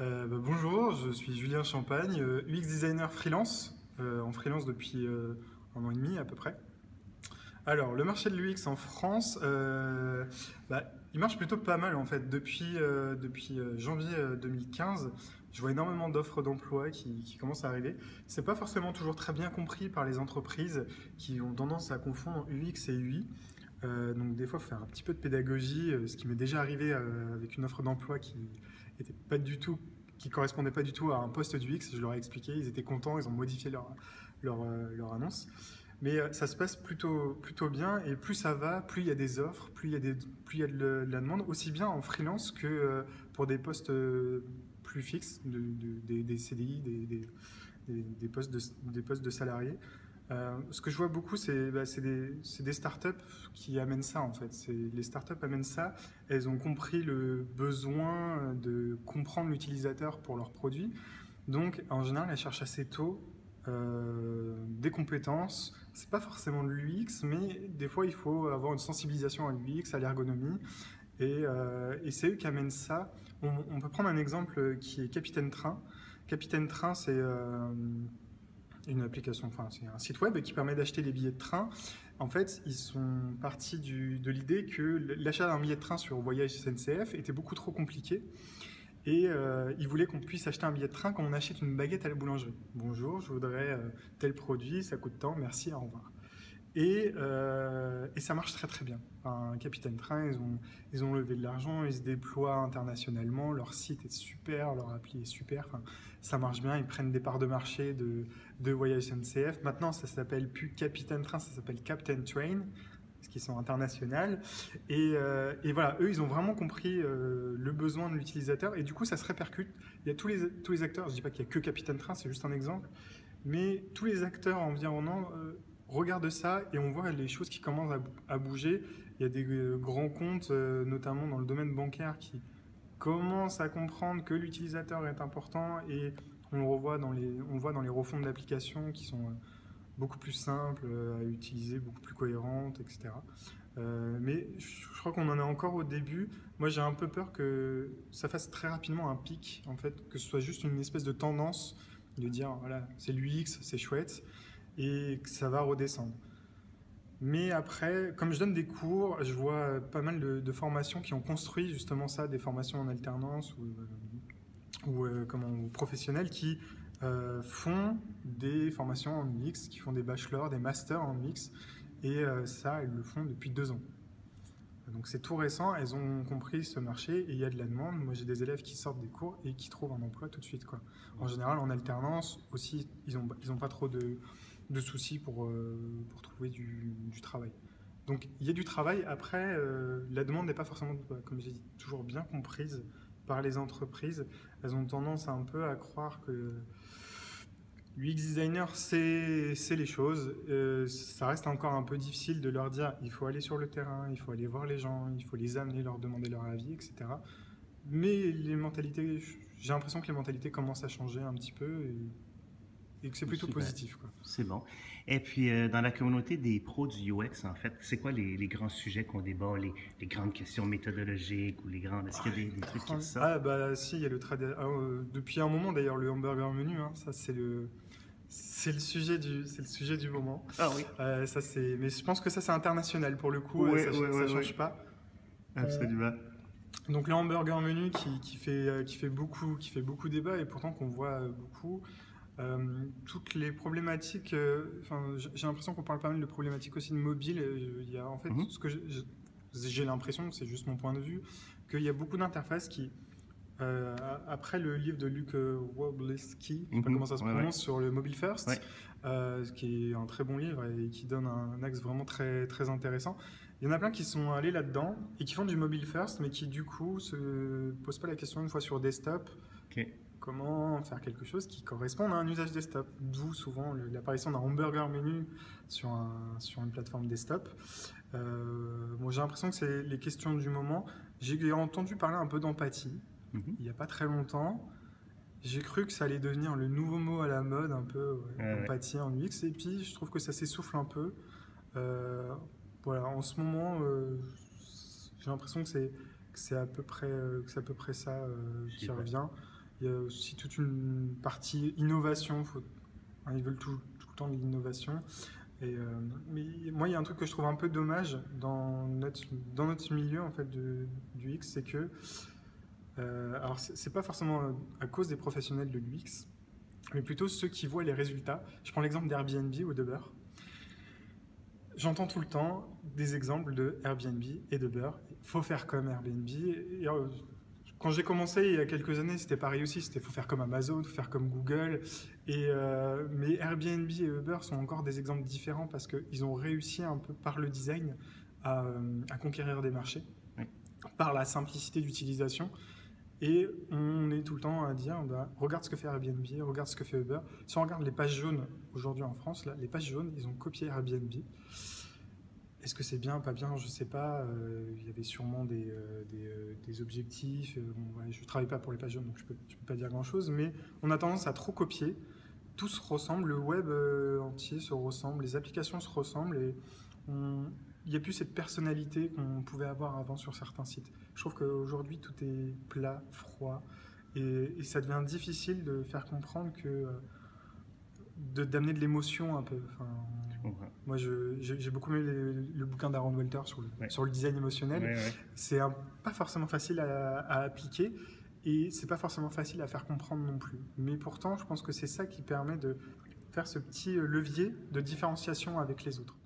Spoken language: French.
Bonjour, je suis Julien Champagne, UX designer freelance, en freelance depuis 1 an et demi à peu près. Alors, le marché de l'UX en France, il marche plutôt pas mal en fait. Depuis janvier 2015, je vois énormément d'offres d'emploi qui commencent à arriver. C'est pas forcément toujours très bien compris par les entreprises qui ont tendance à confondre UX et UI. Donc des fois, il faut faire un petit peu de pédagogie, ce qui m'est déjà arrivé avec une offre d'emploi était pas du tout, qui correspondait pas du tout à un poste d'UX. Je leur ai expliqué, ils étaient contents, ils ont modifié leur annonce. Mais ça se passe plutôt bien et plus ça va, plus il y a des offres, plus il y a de la demande, aussi bien en freelance que pour des postes plus fixes, des CDI, des postes de salariés. Ce que je vois beaucoup, c'est des startups qui amènent ça en fait. Les startups amènent ça. Elles ont compris le besoin de comprendre l'utilisateur pour leurs produits. Donc, en général, elles cherchent assez tôt des compétences. C'est pas forcément de l'UX, mais des fois, il faut avoir une sensibilisation à l'UX, à l'ergonomie. Et c'est eux qui amènent ça. On peut prendre un exemple qui est Capitaine Train. Capitaine Train, c'est une application, enfin c'est un site web qui permet d'acheter des billets de train. En fait, ils sont partis de l'idée que l'achat d'un billet de train sur Voyage SNCF était beaucoup trop compliqué. Et ils voulaient qu'on puisse acheter un billet de train quand on achète une baguette à la boulangerie. Bonjour, je voudrais tel produit, ça coûte tant, merci, au revoir. Et ça marche très très bien. Enfin, Capitaine Train, ils ont levé de l'argent, ils se déploient internationalement, leur site est super, leur appli est super, enfin, ça marche bien, ils prennent des parts de marché de Voyage SNCF. Maintenant, ça s'appelle plus Capitaine Train, ça s'appelle Captain Train, parce qu'ils sont internationaux. Et voilà, eux, ils ont vraiment compris le besoin de l'utilisateur, et du coup, ça se répercute. Il y a tous les acteurs, je ne dis pas qu'il n'y a que Capitaine Train, c'est juste un exemple, mais tous les acteurs environnants regardent ça et on voit les choses qui commencent à bouger. Il y a des grands comptes, notamment dans le domaine bancaire, qui commencent à comprendre que l'utilisateur est important et on le voit dans les refontes d'applications qui sont beaucoup plus simples à utiliser, beaucoup plus cohérentes, etc. Mais je crois qu'on en est encore au début. Moi, j'ai un peu peur que ça fasse très rapidement un pic, en fait, que ce soit juste une espèce de tendance de dire, voilà, c'est l'UX, c'est chouette, et que ça va redescendre. Mais après, comme je donne des cours, je vois pas mal de formations qui ont construit justement ça, des formations en alternance ou professionnelles qui font des formations en UX, qui font des bachelors, des masters en UX, et ça, elles le font depuis 2 ans. Donc c'est tout récent, elles ont compris ce marché et il y a de la demande. Moi j'ai des élèves qui sortent des cours et qui trouvent un emploi tout de suite, quoi. En général, en alternance aussi, ils ont pas trop de soucis pour trouver du travail. Donc il y a du travail. Après, la demande n'est pas forcément, comme j'ai dit, toujours bien comprise par les entreprises. Elles ont tendance un peu à croire que l'UX designer, c'est les choses. Ça reste encore un peu difficile de leur dire il faut aller sur le terrain, il faut aller voir les gens, il faut les amener, leur demander leur avis, etc. Mais les mentalités, j'ai l'impression que les mentalités commencent à changer un petit peu et que c'est plutôt Super. positif, quoi. C'est bon. Et puis, dans la communauté des pros du UX, en fait, c'est quoi les grands sujets qu'on débat, les grandes questions méthodologiques ou les grandes... Est-ce qu'il y a des trucs qui ressortent? Ah bah si, il y a depuis un moment d'ailleurs le hamburger menu, hein, ça c'est le sujet du moment. Ah oui. Mais je pense que ça c'est international pour le coup, Oui, oui, oui, ça oui. change pas. Euh, Absolument. donc le hamburger menu qui fait beaucoup débat et pourtant qu'on voit beaucoup. Toutes les problématiques, enfin, j'ai l'impression qu'on parle pas mal de problématiques aussi de mobile. Il y a en fait Mhm, j'ai l'impression, c'est juste mon point de vue, qu'il y a beaucoup d'interfaces qui, après le livre de Luc Wroblewski, je sais pas comment ça se ouais, ouais. prononce, sur le mobile Ouais. first, ce qui est un très bon livre et qui donne un axe vraiment très, très intéressant. Il y en a plein qui sont allés là-dedans et qui font du mobile first, mais qui du coup se posent pas la question une fois sur desktop, OK. comment faire quelque chose qui corresponde à un usage desktop. D'où souvent l'apparition d'un hamburger menu sur une plateforme desktop. Bon, j'ai l'impression que c'est les questions du moment. J'ai entendu parler un peu d'empathie Mhm. il n'y a pas très longtemps. J'ai cru que ça allait devenir le nouveau mot à la mode, un peu Ouais. empathie en UX, et puis je trouve que ça s'essouffle un peu. Euh, voilà, en ce moment, j'ai l'impression que c'est à peu près ça qui Super. revient. Il y a aussi toute une partie innovation. Ils veulent tout le temps de l'innovation. Mais moi, il y a un truc que je trouve un peu dommage dans notre milieu en fait, du X, c'est que, alors c'est pas forcément à cause des professionnels de l'UX, mais plutôt ceux qui voient les résultats. Je prends l'exemple d'Airbnb ou d'Uber. J'entends tout le temps des exemples de Airbnb et d'Uber. Il faut faire comme Airbnb. Quand j'ai commencé il y a quelques années, c'était pareil aussi. C'était faut faire comme Amazon, faut faire comme Google. Mais Airbnb et Uber sont encore des exemples différents parce qu'ils ont réussi un peu par le design à conquérir des marchés, oui, par la simplicité d'utilisation. Et on est tout le temps à dire, regarde ce que fait Airbnb, regarde ce que fait Uber. Si on regarde les pages jaunes aujourd'hui en France, là, les pages jaunes, ils ont copié Airbnb. Est-ce que c'est bien, pas bien, je ne sais pas. Il y avait sûrement des objectifs. Je ne travaille pas pour les pages jaunes, donc je ne peux pas dire grand-chose. Mais on a tendance à trop copier. Tout se ressemble, le web entier se ressemble, les applications se ressemblent. Et il n'y a plus cette personnalité qu'on pouvait avoir avant sur certains sites. Je trouve qu'aujourd'hui, tout est plat, froid. Et ça devient difficile de faire comprendre d'amener de l'émotion un peu. Moi, j'ai beaucoup aimé le bouquin d'Aaron Welter sur le design émotionnel. Ouais. C'est pas forcément facile à appliquer et c'est pas forcément facile à faire comprendre non plus. Mais pourtant, je pense que c'est ça qui permet de faire ce petit levier de différenciation avec les autres.